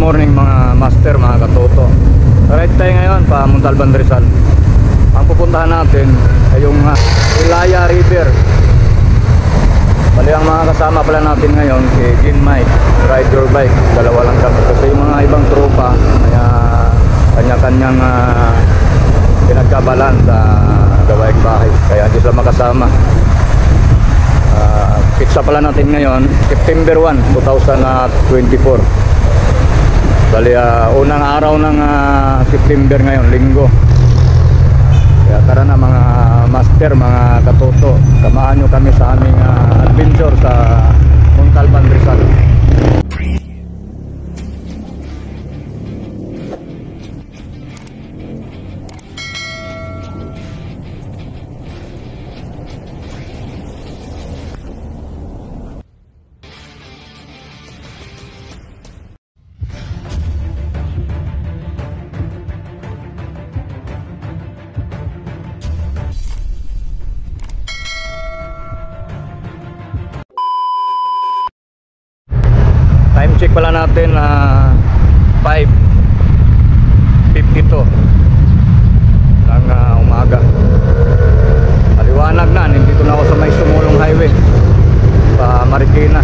morning mga master, mga katoto. Ride tayo ngayon pa Montalban, Rizal. Ang pupuntahan natin ay yung Ilaya River. Bali ang mga kasama pala natin ngayon si Gin Mike, Ride Your Bike. Dalawa lang kami kasi yung mga ibang tropa kaya kanya-kanyang pinagkabalan sa gawaing bahay kaya hindi sila makasama. Pizza pala natin ngayon September 1, 2024. Bali unang araw ng September ngayon, linggo. Kaya tara na mga master, mga katoto, samahan nyo kami sa aming adventure sa Montalban, Rizal. Time check pala natin 5:52 ng umaga. Maliwanag na, nandito na ako sa may Sumulong Highway pa Marikina.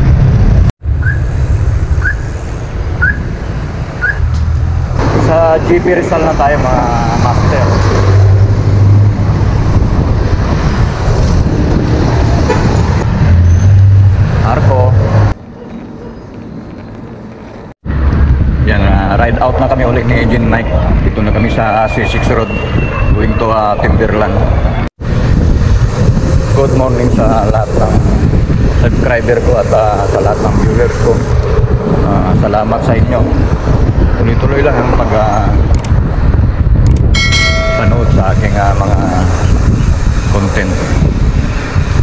Sa GP Rizal na tayo mga master. Arco. Yan, ride out na kami ulit ni Gin Mike. Dito na kami sa C6 Road going to Timberland. Good morning sa lahat ng subscriber ko at sa lahat ng viewers ko. Salamat sa inyo. Tuloy-tuloy lang ang panood sa aking mga content.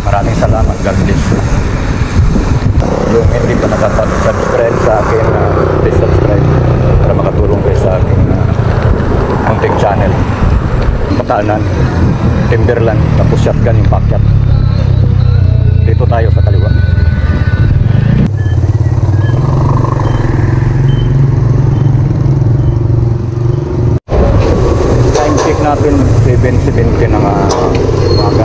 Maraming salamat. God bless you. Yung hindi pa nakapag-subscribe sa akin, please subscribe para makatulong kayo sa aking content channel. Matanan, Timberland, tapos shotgun yung backyard. Dito tayo sa kaliwa. Time check natin 7:70 ng umaga.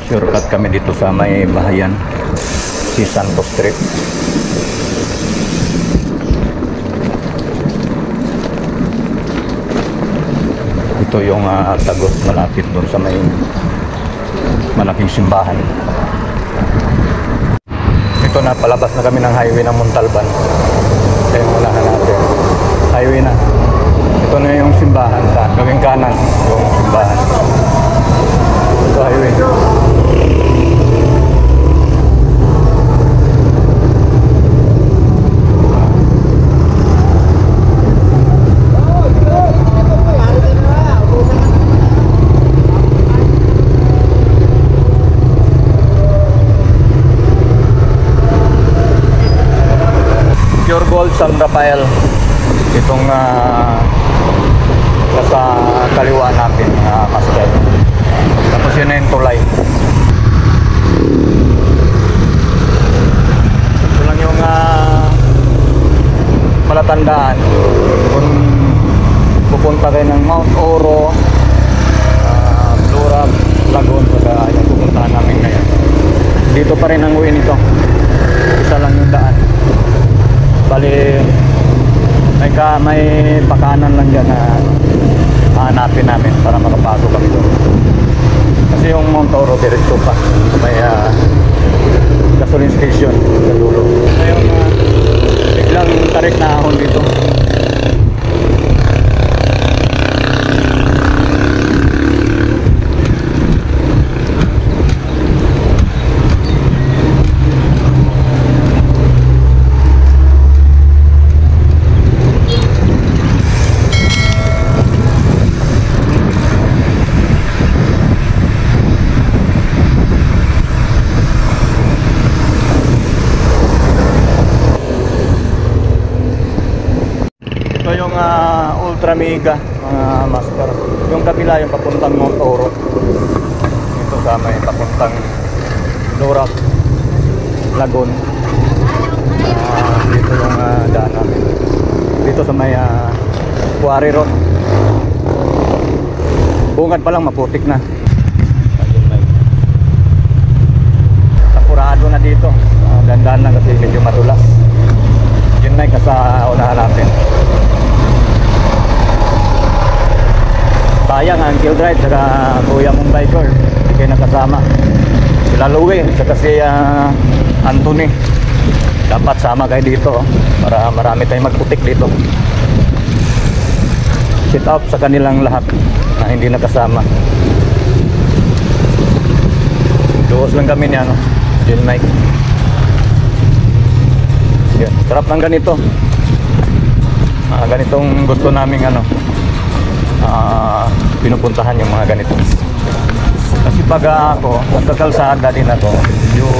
Shortcut kami dito sa may bahayan, si Santos Street. Ito yung Tagos, malapit doon sa may malaking simbahan. Ito na, palabas na kami ng highway ng Montalban. Ito yung unahan natin, highway na. Ito na yung simbahan, gawing kanan yung simbahan. Ito highway. Pure Gold San Rafael. Itong nasa kaliwa natin, master. Tapos yun na yung tulay. Ito lang yung palatandaan kung pupunta kayo ng Mount Oro, Flora, Lagoon, kaya yung pupuntahan namin ngayon. Dito pa rin ang uwi nito. Isa lang yung daan. Bali may pakanan lang dyan na hanapin namin para makapasok kami doon. Kasi yung Mount Oro diretso pa, may gasoline station sa dulo. Ngayon biglang tarik na ahon dito. Ito yung Ultra Mega, mga master. Yung kabila yung papuntang Mount Oro. Ito sa may papuntang Lorac. Lagon. Dito yung daan namin. Dito sa may Quarry Road. Bungad pa lang maputik na. Sapurado na dito. Gandaan lang kasi medyo matulas. Yun na yung unahan natin. Sayang ang Uncle Drive saka kuya mong biker. Hindi kayo nakasama. Sila Louie saka si Anthony. Dapat sama kayo dito para marami tayong magputik dito. Sit up sa kanilang lahat na hindi nakasama. Duos lang kami niya, no? Jill Mike. Yan, sarap ng ganito. Ganitong gusto naming pinupuntahan yung mga ganito. Kasi pag ako, nagkakalsada din ako, yung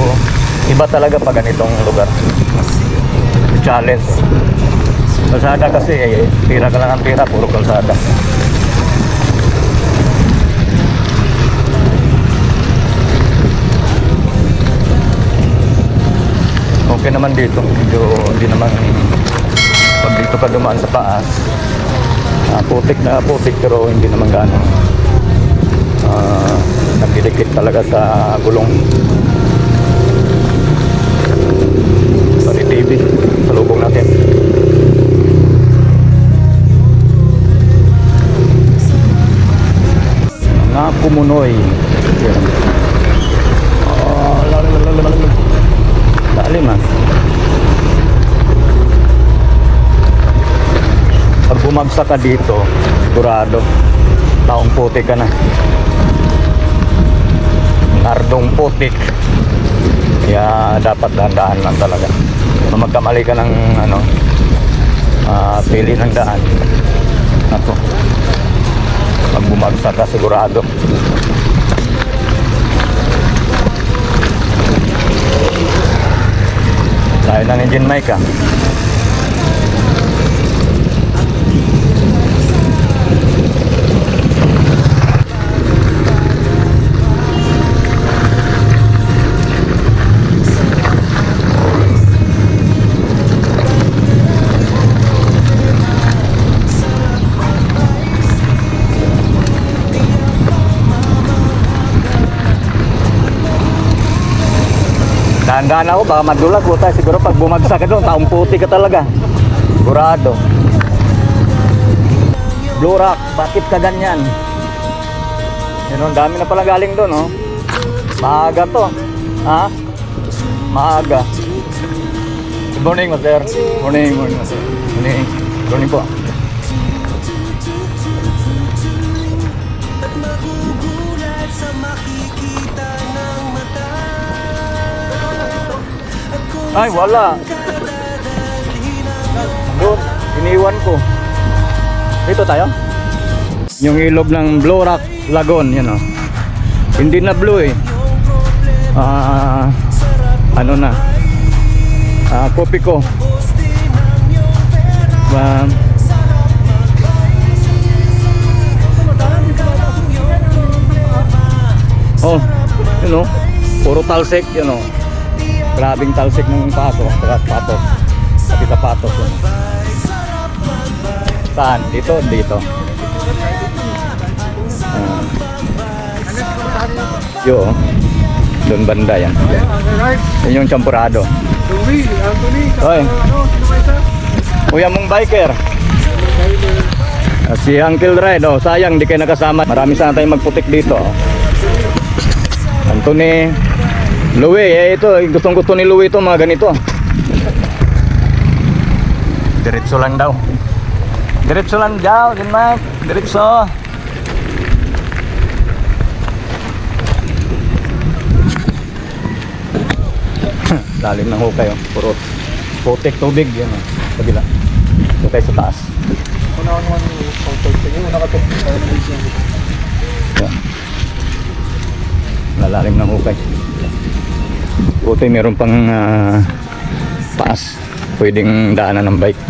iba talaga pag ganitong lugar. Challenge. Kalsada kasi, tira ka lang ang tira, puro kalsada. Okay naman dito, medyo hindi naman pag dito ka dumaan sa paas, putik na putik pero hindi naman gano'n nagdidikit talaga sa gulong. Sorry TV, salubong natin. Mga Pumunoy. Lalim Pag bumagsak ka dito, sigurado taong putik ka na. Nardong putik. Kaya dapat dahan-dahan lang talaga. Kung magkamali ka ng pili ng daan, ako, pag bumagsak ka sigurado. Tayo ng engine mic Dahan-dahan ako, baka madulag po tayo. Siguro pag bumagsak ka doon, taong puti ka talaga. Sigurado. Blue Rock, bakit ka ganyan? Yun, dami na pala galing doon, oh. Maaga to. Ha? Maaga. Good morning, Master. Morning, Master. Morning. Good morning po. Ay, wala. Doon, iniwan ko. Dito tayo. Yung ilog ng Blue Rock Lagoon, yun o. Hindi na blue eh. Ano na. Kopi ko. Oh, yun o. Puro talsik, yun o. Grabing talsik ng paso, patos. Pati sapatos. Saan? Dito? Dito. Yo. Doon banda yan. Yan yung champurado. Oy. Kuya mong biker. Si Uncle Ride. Oh, sayang di kayo nakasama. Marami sana tayong magputik dito. Anthony. Louie, ito, gustong-gusto ni Louie ito, mga ganito. Diretso lang daw. Diretso lang daw, din Mike. Diretso. Lalim ng hukay, oh. Puro putik tubig, yan, oh. Kabila. Hukay sa taas. Yan. Lalalim ng hukay. Buti meron pang paas pwedeng daanan ng bike.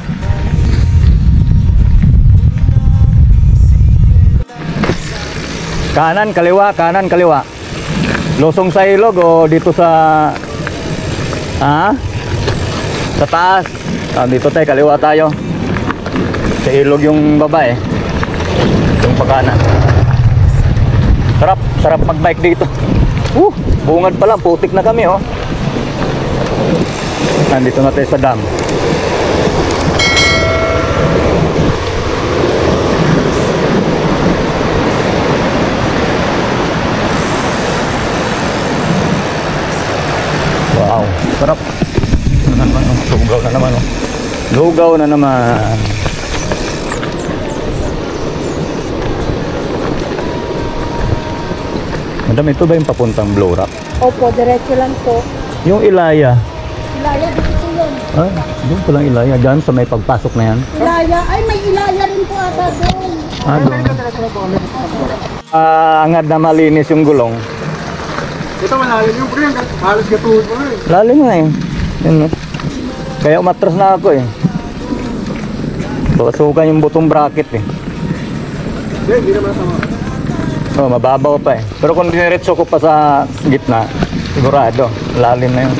Kanan kaliwa, kanan kaliwa. Losong sa ilog o dito sa Ha? Sa taas. Dito tayo, kaliwa tayo. Sa ilog yung baba eh. Yung pagkanan. Sarap mag-bike dito. Bungad pa lang, putik na kami oh. Nandito na tayo sa dam. Wow, sarap. Lugaw na naman oh. Lugaw na naman. Madam, ito ba yung papuntang Blow Rock? Opo, diretso lang po. Yung Ilaya. Ilaya, dito yun. Doon palang Ilaya. Diyan sa may pagpasok na yan. Ilaya, ay may Ilaya rin po ata doon. Doon. Angad na malinis yung gulong. Ito malalim yung pre, halos gatuhod mo eh. Lalim nga eh. Yun, no? Kaya umatras na ako eh. Basukan yung butong bracket eh. Hindi naman sama. Mababaw pa eh. Pero kung diniretso ko pa sa gitna, sigurado, lalim na yun.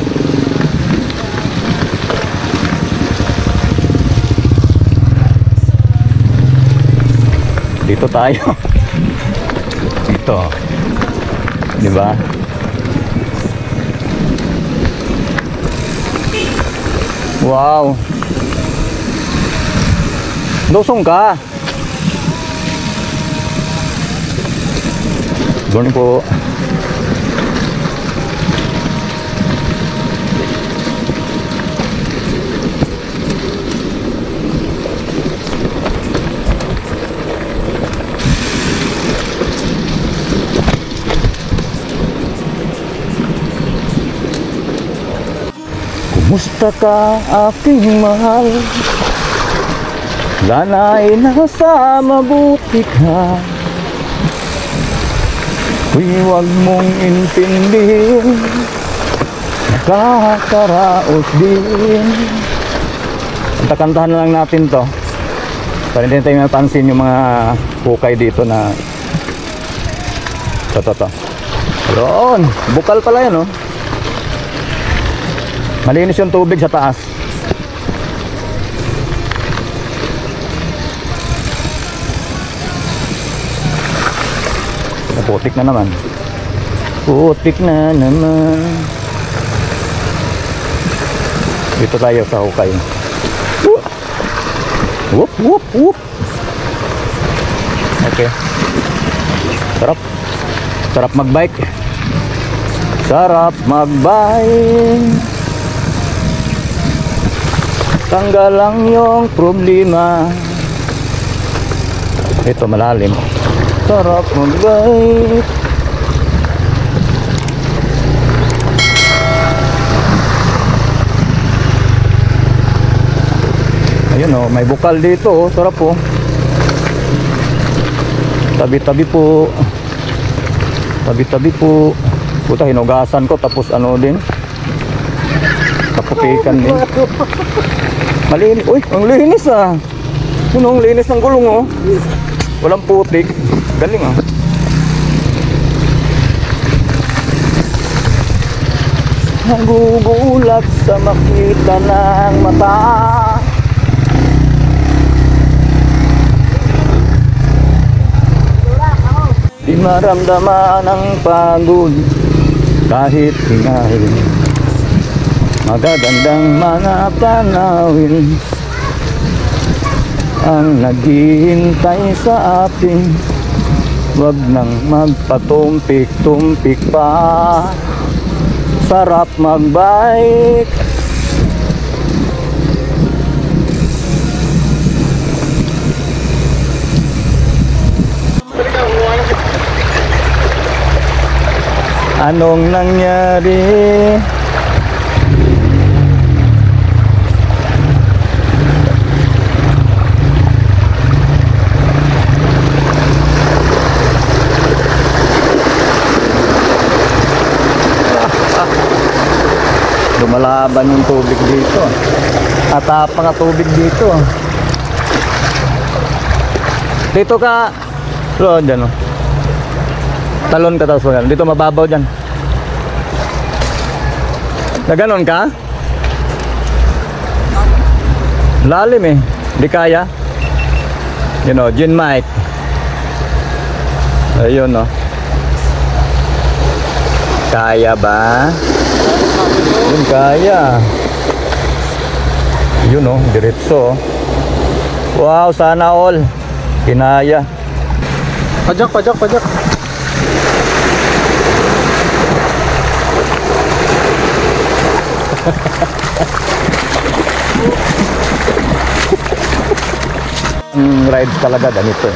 Dito tayo. Dito. Di ba? Wow. Dosong ka. Doon po. Kumusta ka aking mahal? Sana'y nasa mabuti ka. Huwag mong intindihin, nakakaraos din. Kantahan na lang natin to para hindi tayo mapansin yung mga hukay dito na to. Yun, bukal pala yan oh. Malinis yung tubig sa taas. Putik na naman. Putik na naman. Dito tayo sa hukay. Whoop, whoop, whoop. Okay. Sarap magbike. Sarap magbike. Tanggal lang yung problema. Ito malalim. Sarap magbike. Ayun oh, may bukal dito oh. Sarap po. Tabi-tabi po. Tabi-tabi po. Puta, hinugasan ko tapos ano din. Kaputikan din. Malinis. Uy, ang linis ah. Yun ang linis ng gulong oh. Walang putik. Galing ah. Nagugulat sa makita ng mata. Di maramdaman ang pagod kahit hinahin. Magagandang mga panawin ang naghihintay sa atin. Wag nang magpatumpik-tumpik pa. Sarap magbike. Anong nangyari? Lumalaban yung tubig dito. At tapang tubig dito. Dito ka. Lo, dyan o. Talon ka tapos magano. Dito mababaw dyan. Na ganon ka? Lalim eh. Di kaya. You know, Gin Mike. Ayun no. Kaya ba? Yun kaya. Yun no, diretso. Wow, sana all. Kinaya. Pajak. Ang rides talaga ganito eh.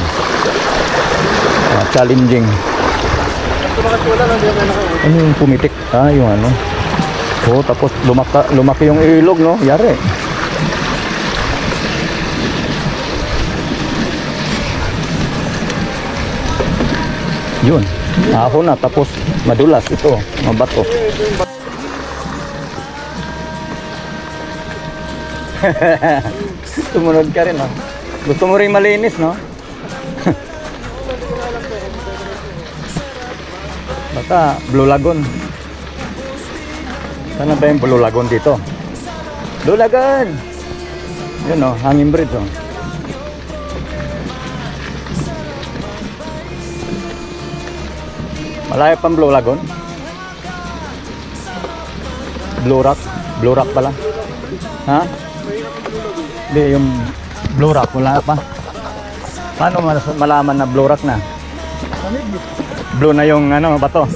Challenging. Ano yung pumitik? Yung ano. Oh, tapos lumaki yung ilog, no? Yari. Yun. Ako na, tapos madulas ito. Mabato. Tumunod ka rin, no? Gusto mo rin malinis, no? Basta Blue Lagoon. Sana ba yung Blue Lagoon dito? Blue Lagoon! Yun, no? Hanging bridge, oh. Malayo pang Blue Lagoon. Blue Rock pala. Ha? Hindi, yung Blue Rock wala pa. Paano malaman na Blue Rock na? Blue na yung ano, bato.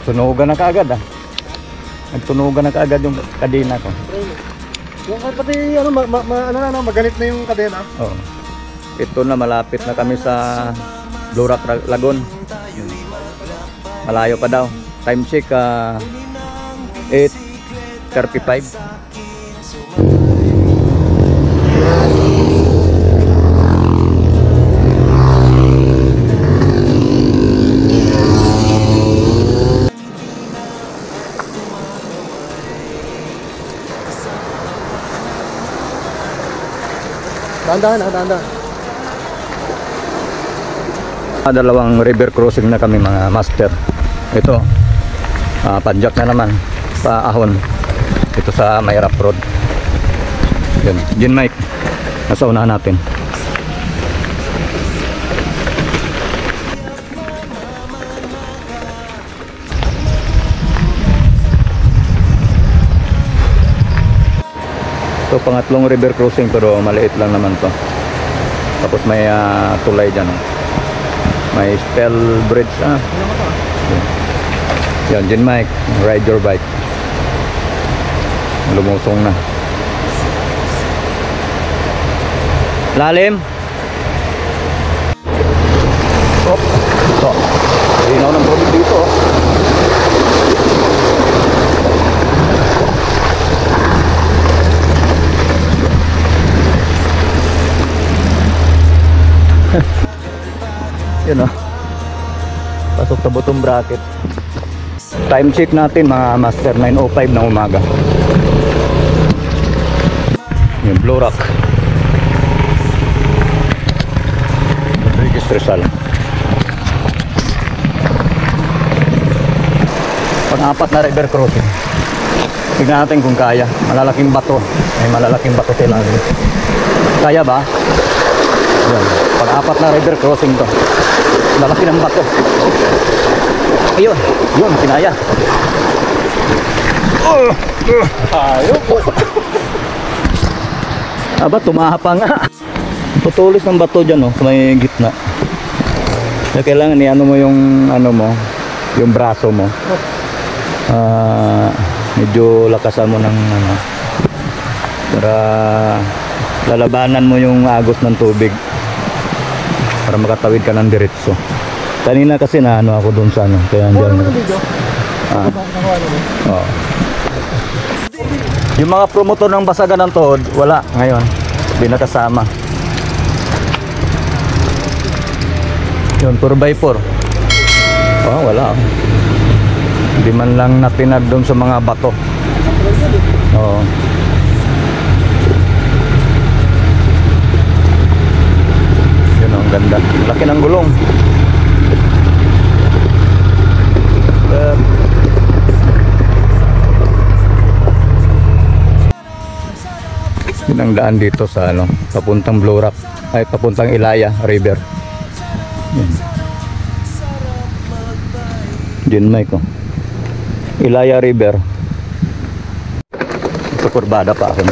Tunugan na kaagad ah. Nagtunugan na kaagad yung kadena ko. Yung pati ano, maganit na yung kadena. Oo. Ito na, malapit na kami sa Blue Rock Lagoon. Malayo pa daw. Time check 8:35. Dahan-dahan. Dalawang river crossing na kami mga master. Ito, padjak na naman sa Ahon. Ito sa Mayrap Road. Yun, Gin Mike. Nasa unahan natin. Ito pangatlong river crossing pero maliit lang naman to. Tapos may tulay dyan. May Spell Bridge. Yan, Gin Mike. Ride your bike. Lumusong na. Lalim. Oh. Ito. Linaw ng tubig dito. Yun o. Pasok sa bottom bracket. Time check natin mga master, 9:05 ng umaga. Yung Blue Rock Rodriguez Rizal. Pang-apat na river crossing. Tignan natin kung kaya. Malalaking bato. May malalaking bato sila. Kaya ba? Yan. Pang-apat na river crossing to. Lalaki ng bato. Ayun. Yun, kinaya. Ayun po. Aba, tumaha pa nga. Putulis ng bato dyan, oh, sa may gitna. Kaya kailangan i-ano mo yung, ano mo, yung braso mo. Medyo lakasan mo ng, ano, para lalabanan mo yung agos ng tubig. Para makatawid ka ng diretso. Kanina kasi na ano ako doon sa ano, kaya andyan. Yung mga promotor ng basagan ng tuhod, wala ngayon. Hindi nakasama. Yun, 4x4. Oh, wala. Hindi man lang natinag doon sa mga bato. Oo. Yun, ang ganda. Laki ng gulong. Yun ang daan dito sa ano, papuntang Blue Rock, ay papuntang Ilaya River. Yun. Yun, Mike, oh. Ilaya River. Ito, kurbada pa ako.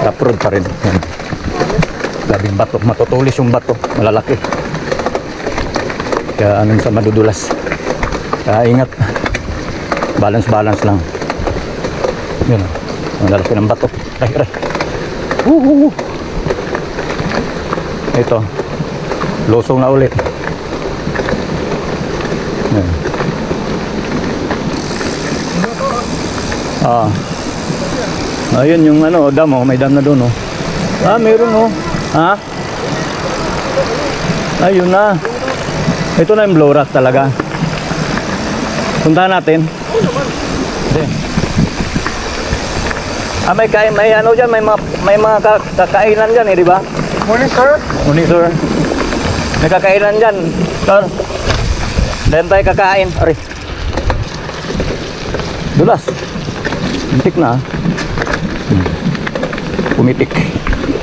Road pa rin. Yan. Labing bato, matutulis yung bato, malalaki. Kaya anong sa madudulas. Kaya ingat. Balance lang. Yun, malalaki ng bato. Ay. Ito, lusong na ulit. Yan. Ayun yung ano, dam, oh. May dam na doon, oh. Meron, oh. Ha? Ayun na. Ito na yung Blue Rock talaga. Puntahan natin. Hindi. May ano dyan, may mga kakainan dyan, eh, di ba? Morning, sir. Morning, sir. May kakainan dyan, sir. Dahil tayo kakain. Ari. Dulas. Pumitik na, ah. Pumitik.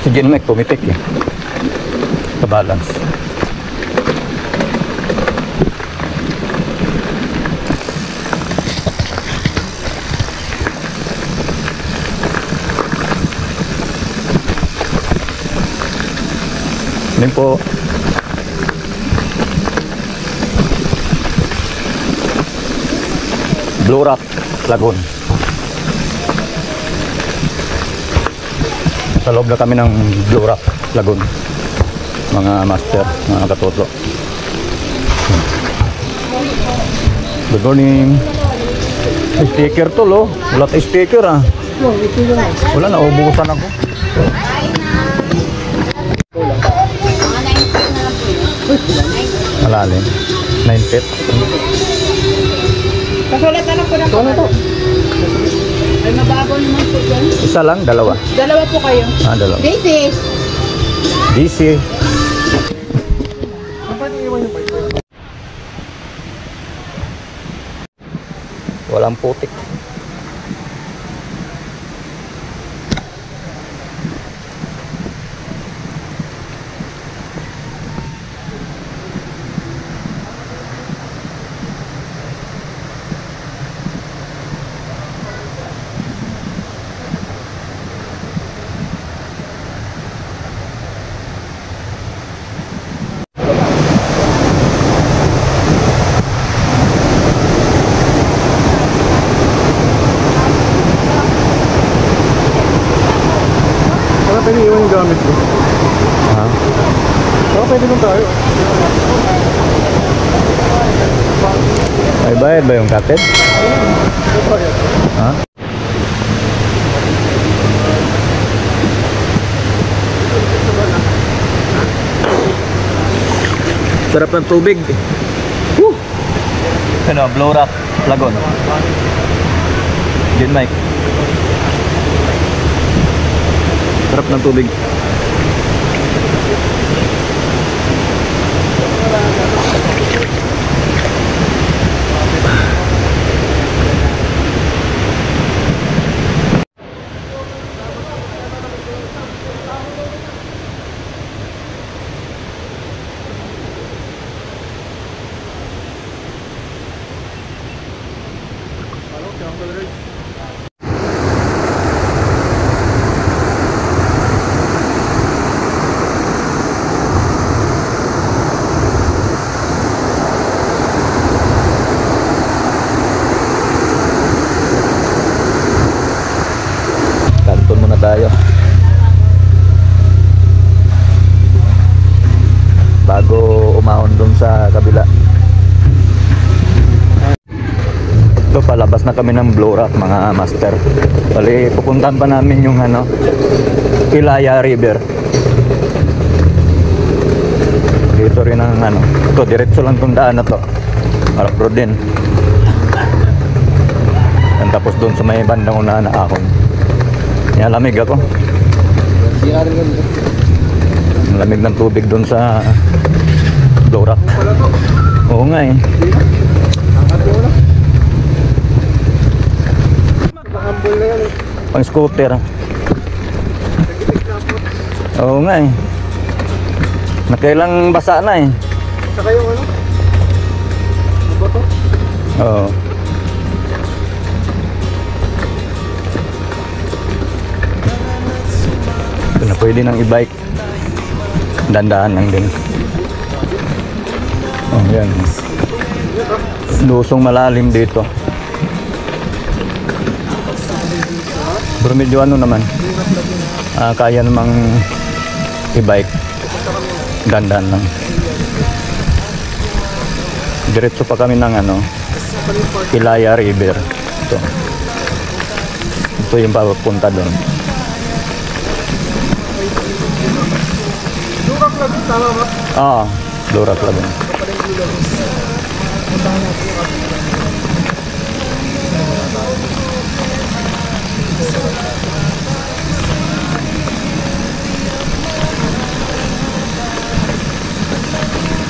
Si Jinmek pumitik, eh. Sa balance. Yan po. Blue Rock Lagoon. Sa loob na kami ng Blue Rock Lagoon, mga master, mga katoto. Good morning. May sticker to, lo. Wala tayong sticker, ah. Wala, naubusan ako. Malalim. 9 feet. Kasulat na lang po ng to. Ay, mababaw naman po dyan. Isa lang, dalawa. Dalawa po kayo. Dalawa. Daisy. DC. Walang putik. Pwede iwan yung gamit ko. Ha? Pwede nung tayo. May bayad ba yung kapit? Ha? Sarap ng tubig. Woo! Ano, Blue Rock Lagoon. Din, Mike. Sarap ng tubig. Tayo bago umahon dun sa kabila. Ito Ito palabas na kami ng Blue Rock mga master. Bali pupuntahan pa namin yung ano, Ilaya River. Dito rin ang ano, ito diretso lang tong daan na to. Harap road din. And tapos doon sa may bandang unahan na akong. Lamig ako. Ang lamig ng tubig doon sa Blue Rock. Oo nga eh. Nakambol na yan eh. Pang scooter. Oo nga eh. Nakailang basa na eh. Saka yung ano? Ano ba to? Oo. Ito na pwede nang i-bike. Dandaan lang din. Oh, yan. Lusong malalim dito. Pero medyo ano naman. Kaya namang i-bike. Dandaan lang. Diretso pa kami ng ano, Ilaya River. Ito yung papunta doon. Lurak lang yun, tama ba? Blue Rock lang.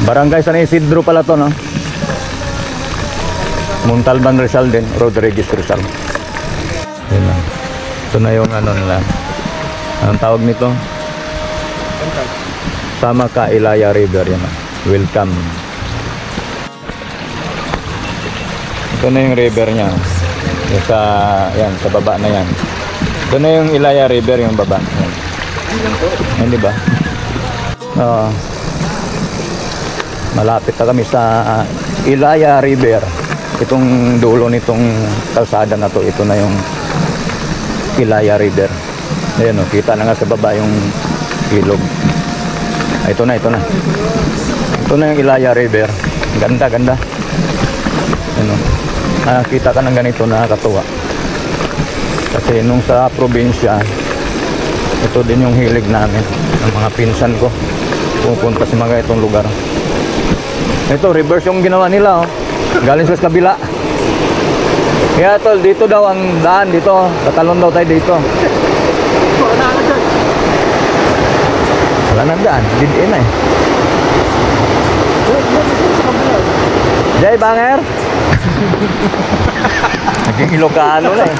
Barangay San Isidro pala to, no? Montalban Rizal din, Rodriguez Rizal. Yun na. Ito na yung ano nila. Anong tawag nito? Sama ka Ilaya River, yan na. Welcome. Ito na yung river niya. Yung sa, yan, sa baba na yan. Ito na yung Ilaya River, yung baba. Yan. Yan, di ba? Malapit na kami sa Ilaya River. Itong dulo nitong kalsada na to, ito na yung Ilaya River. Ayan o, kita na nga sa baba yung ilog. Ito na, ito na. Ito na yung Ilaya River. Ganda, ganda. Ayan o. Nakakita ka ng ganito, nakakatuwa. Kasi nung sa probinsya, ito din yung hilig namin. Ang mga pinsan ko pupunta sa mga itong lugar. Ito, reverse yung ginawa nila, oh. Galing sa kabila. Kaya tol, dito daw ang daan dito. Tatalon daw tayo dito. Wala nang daan, didin na eh. Jay Banger. Naging Ilocano na eh.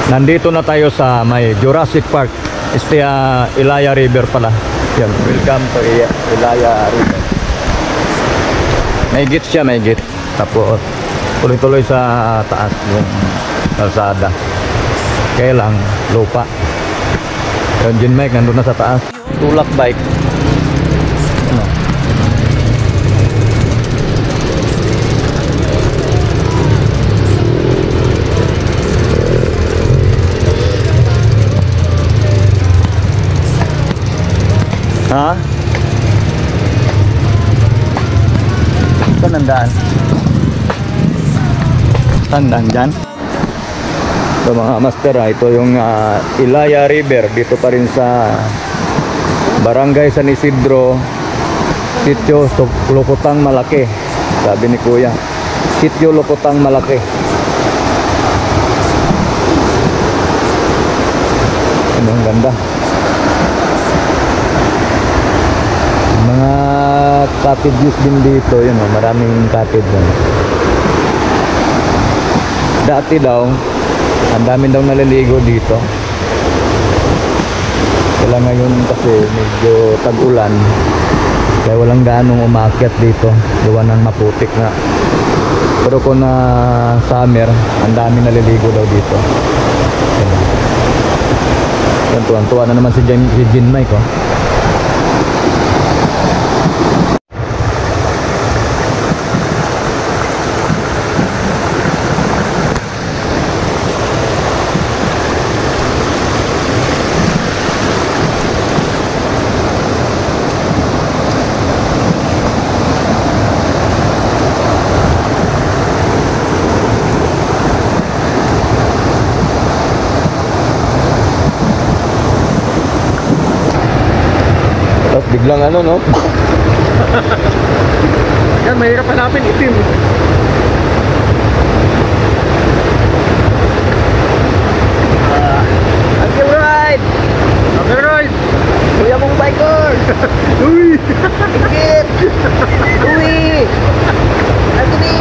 Nandito na tayo sa may Jurassic Park. Ilaya River pala. Yan, welcome to Ilaya River. May gate siya, may gate. Tapos tuloy-tuloy sa taas yung kalsada. Kaya lang lupa. Yung Gin Mike nandun na sa taas. Tulak bike. Ano? Ha? Saan ang daan? Saan daan dyan? So mga master, ito yung Ilaya River. Dito pa rin sa Barangay San Isidro, Sitio Luputang Malaki. Sabi ni Kuya, Sitio Luputang Malaki. Ano, ang ganda. Mga cottages din dito, yun o, maraming cottage din. Dati daw, ang dami daw naliligo dito. Kaya ngayon kasi medyo tag-ulan, kaya walang ganong umakyat dito, gawa ng maputik na. Pero kung na summer, ang dami naliligo daw dito. Yan, tuwan-tuwa na naman si Gin Mike, oh. Biglang ano, no? Yan, mahirap hanapin, itim. Uncle Ride! Okay, right. Kuya mong biker! Uy! Ikit! Uwi! Anthony!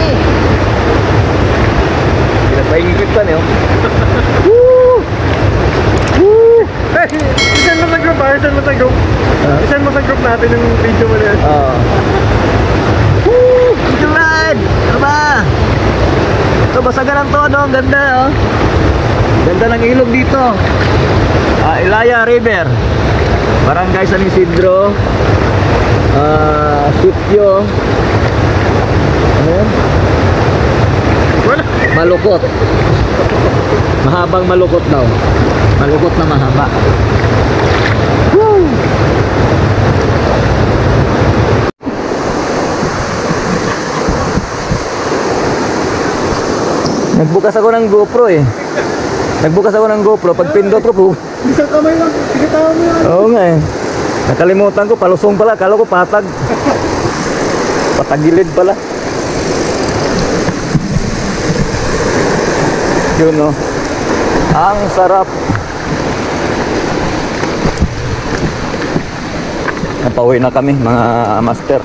Pinapaingit pa niyo. Woo! Woo! Hey, isan mo sa group ha, isan mo sa group. Isan mo sa group natin yung video mo na yan. Woo! Uncle Ride! Ano ba? Ito, basagan ang todo. Ang ganda, oh. Ganda ng ilog dito. Ilaya River. Barangay San Isidro. Sitio. Ano yun? Wala. Malukot. Mahabang malukot daw. Malukot na mahaba. Woo! Nagbukas ako ng GoPro eh. Nagbukas ako ng GoPro. Pag pindot ko po. Isang kamay lang, tigitawan mo yan. Oo nga eh. Nakalimutan ko. Palusong pala. Kala ko patag. Patagilid pala. Yun no. Ang sarap. Napauwi na kami mga master.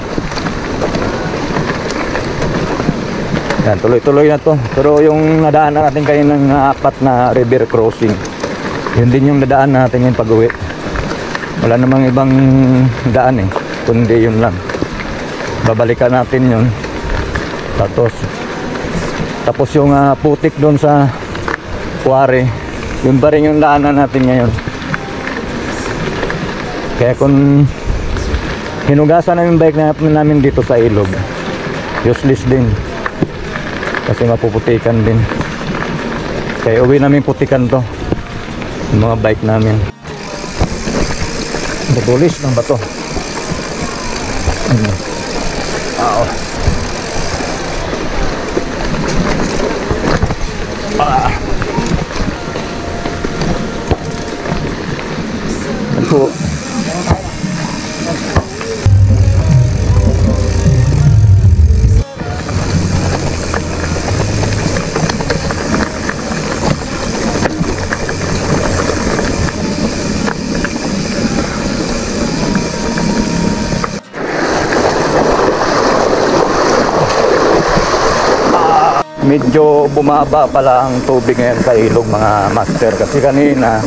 Yan, tuloy-tuloy na to. Pero yung nadaanan natin kayo ng apat na river crossing, yun din yung nadaan natin yung pag-uwi. Wala namang ibang daan eh, kundi yun lang. Babalikan natin yun. Tapos yung putik doon sa Kuwari, yun pa rin yung daanan natin ngayon. Kaya kung hinugasan na yung bike namin dito sa ilog, useless din. Kasi mapuputikan din. Kaya uwi namin putikan to, yung mga bike namin. Butulis ng bato. Po. Medyo bumaba pala ang tubig ngayon sa ilog mga master, kasi kanina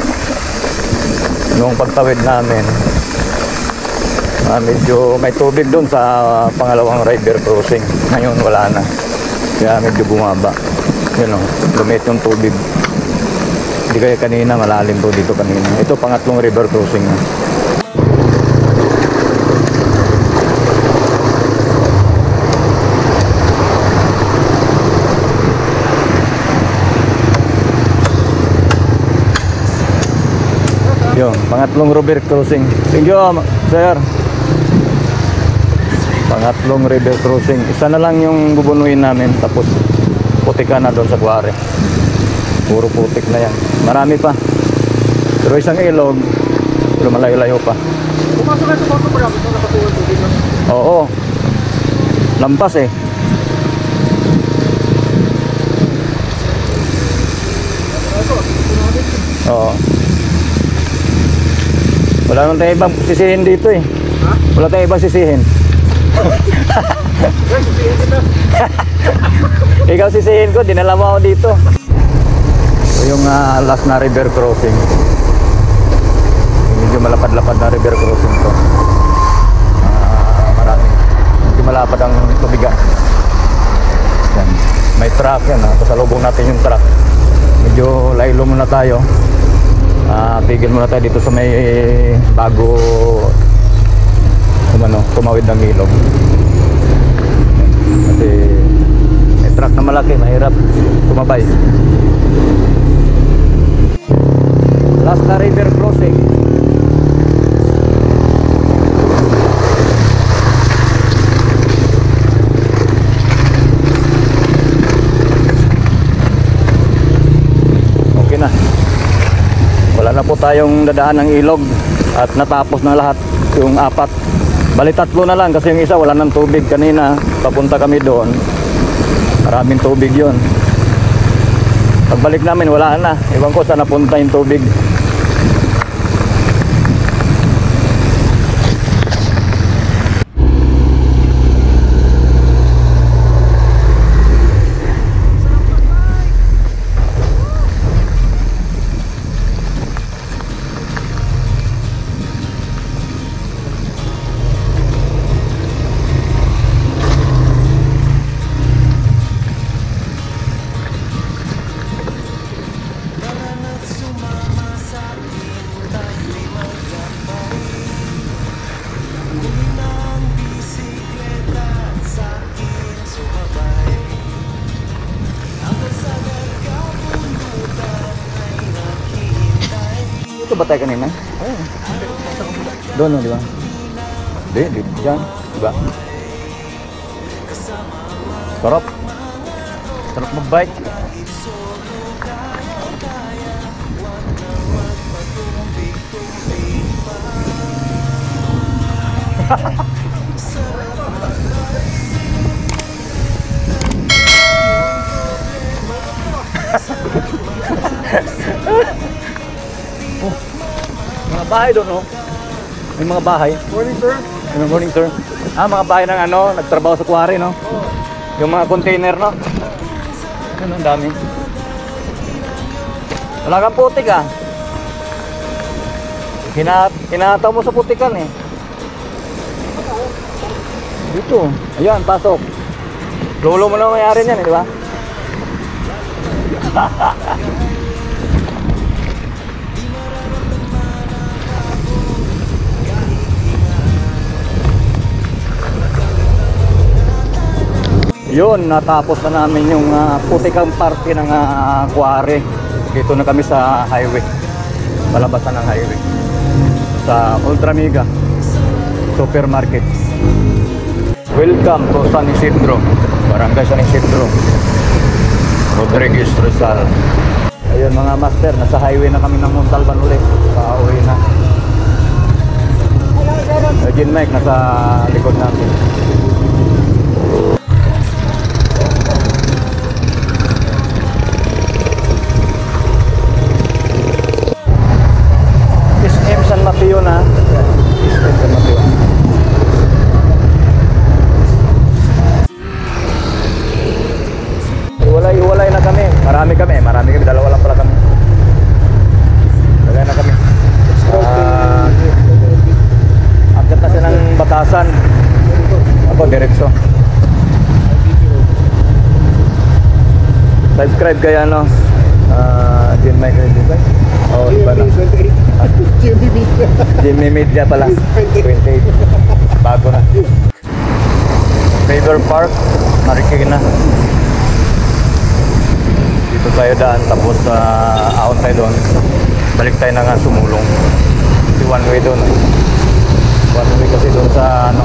nung pagtawid namin medyo may tubig doon sa pangalawang river crossing. Ngayon wala na, kaya medyo bumaba. Yun o, lumit yung tubig. Hindi kaya kanina malalim po dito kanina. Ito pangatlong river crossing na. Yun, pangatlong river crossing. Thank you, sir. Pangatlong river crossing. Isa na lang yung bubunuin namin, tapos putikan na doon sa Kuwari. Puro putik na yan. Marami pa. Pero isang ilog, pero malayo-layo pa. Pumasok ka sa bato pa gamit na nakatuwan tubig na. Oo. Lampas eh. Oo. Wala nang tayong ibang sisihin dito eh. Ha? Wala tayong ibang sisihin. Ikaw sisihin ko, dinala mo ako dito. So, yung last na river crossing. Medyo malapad-lapad na river crossing to. Marami. Medyo malapad ang tubigan. Yan. May truck yan. Pasalubong natin yung truck. Medyo laylo muna tayo. Tigil muna tayo dito sa may bago tumawid ng ilog. Kasi may truck na malaki, mahirap tumabay. Last na river crossing. Okay na. Wala na po tayong dadaan ng ilog at natapos na lahat yung apat. Bali 3 na lang kasi yung isa wala ng tubig kanina. Papunta kami doon. Maraming tubig yon. Pagbalik namin wala na. Ewan ko saan napunta yung tubig. Ito ba tayo kanina? Doon, no, di ba? Di, dyan. Di ba? Sarap. Sarap mag-bike. Mga bahay doon, no? May mga bahay. Morning, sir. Good morning, sir. Mga bahay ng ano, nagtrabaho sa quarry, no? Yung mga container, no? Ano, ang dami. Wala kang putik, ah. Hinataw mo sa putikan, eh. Dito. Ayan, pasok. Lolo mo na mayari niyan, eh, di ba? Yun, natapos na namin yung putikang parte ng quarry. Dito na kami sa highway. Palabasan ng highway. Sa Ultra Mega Supermarket. Welcome to San Isidro. Barangay San Isidro. Rodriguez Rizal. Ayun mga master, nasa highway na kami ng Montalban ulit. Pauwi na. Eugene Mike nasa likod natin. San Mateo na. San Mateo. Iwalay na kami. Marami kami. Dalawa lang pala kami. Dalawa na kami. Agad na siya ng batasan. Ako, diretso. Subscribe kaya, no? Jim Mike Rizal. Oh, iba na. Jimmy Media pala. 28. Bago na. River Park, Marikina. Dito tayo daan, tapos ahon tayo doon. Balik tayo na nga Sumulong. Kasi one way doon. One way kasi doon sa ano.